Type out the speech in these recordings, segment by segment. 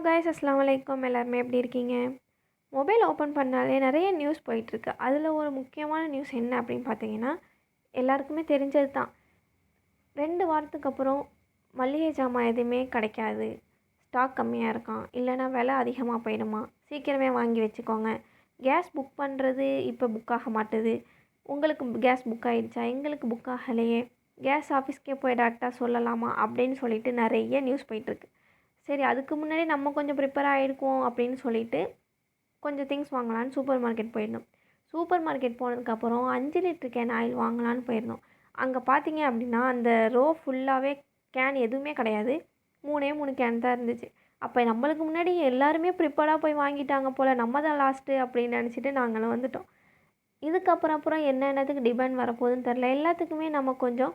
Guys அஸ்ஸலாமு அலைக்கும். எல்லாருமே எப்படி இருக்கீங்க? மொபைல் ஓப்பன் பண்ணாலே நிறைய நியூஸ் போயிட்டுருக்கு. அதில் ஒரு முக்கியமான நியூஸ் என்ன அப்படின்னு பார்த்தீங்கன்னா, எல்லாருக்குமே தெரிஞ்சது தான். 2 வாரத்துக்கு அப்புறம் மளிகை ஜாமான் எதுவுமே கிடைக்காது. ஸ்டாக் கம்மியாக இருக்காம். இல்லைனா விலை அதிகமாக போயிடுமா. சீக்கிரமே வாங்கி வச்சுக்கோங்க. கேஸ் புக் பண்ணுறது இப்போ புக் ஆக மாட்டுது. உங்களுக்கு கேஸ் புக் ஆகிடுச்சா? எங்களுக்கு புக் ஆகலையே. கேஸ் ஆஃபீஸ்க்கே போய் டேரெக்டாக சொல்லலாமா? அப்படின்னு சொல்லிட்டு நிறைய நியூஸ் போயிட்டுருக்கு. சரி, அதுக்கு முன்னாடி நம்ம கொஞ்சம் ப்ரிப்பேர் ஆகிருக்கோம் அப்படின்னு சொல்லிட்டு கொஞ்சம் திங்ஸ் வாங்கலான்னு சூப்பர் மார்க்கெட் போயிருந்தோம். சூப்பர் மார்க்கெட் போனதுக்கப்புறம் 5 லிட்டர் கேன் ஆயில் வாங்கலான்னு போயிருந்தோம். அங்கே பார்த்தீங்க அப்படின்னா அந்த ரோ ஃபுல்லாகவே கேன் எதுவுமே கிடையாது. 3 கேன் தான் இருந்துச்சு. அப்போ நம்மளுக்கு முன்னாடி எல்லாருமே ப்ரிப்பேர்டாக போய் வாங்கிட்டாங்க போல், நம்ம தான் லாஸ்ட்டு அப்படின்னு நினச்சிட்டு நாங்களும் வந்துட்டோம். இதுக்கப்புறம் என்னென்னத்துக்கு டிபெண்ட் வரப்போகுதுன்னு தெரில. எல்லாத்துக்குமே நம்ம கொஞ்சம்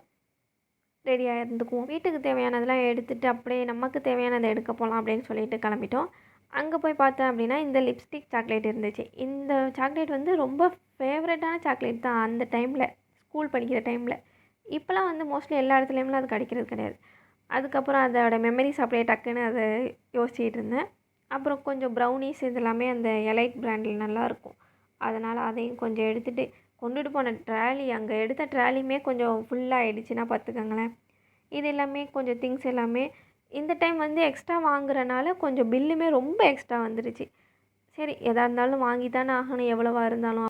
ரெடியாக இருந்துக்குவோம். வீட்டுக்கு தேவையானதெல்லாம் எடுத்துகிட்டு அப்படியே நமக்கு தேவையானதை எடுக்க போகலாம் அப்படின்னு சொல்லிட்டு கிளம்பிட்டோம். அங்கே போய் பார்த்தேன் அப்படின்னா இந்த லிப்ஸ்டிக் சாக்லேட் இருந்துச்சு. இந்த சாக்லேட் வந்து ரொம்ப ஃபேவரட்டான சாக்லேட் தான் அந்த டைமில், ஸ்கூல் படிக்கிற டைமில். இப்போலாம் வந்து மோஸ்ட்லி எல்லா இடத்துலையும்லாம் அது கிடைக்கிறது கிடையாது. அதுக்கப்புறம் அதோட மெமரிஸ் அப்படியே டக்குன்னு அதை யோசிச்சுட்டு இருந்தேன். அப்புறம் கொஞ்சம் ப்ரௌனிஸ் இதெல்லாமே அந்த எலைட் பிராண்டில் நல்லாயிருக்கும். அதனால் அதையும் கொஞ்சம் எடுத்துகிட்டு கொண்டுட்டு போன ட்ராலி, அங்கே எடுத்த ட்ராலியுமே கொஞ்சம் ஃபுல்லாகிடுச்சுன்னா பார்த்துக்கங்களேன். இது எல்லாமே கொஞ்சம் திங்ஸ் எல்லாமே இந்த டைம் வந்து எக்ஸ்ட்ரா வாங்குறனால கொஞ்சம் பில்லுமே ரொம்ப எக்ஸ்ட்ரா வந்துடுச்சு. சரி, எதாக இருந்தாலும் வாங்கி தானே ஆகணும், எவ்வளவா இருந்தாலும்.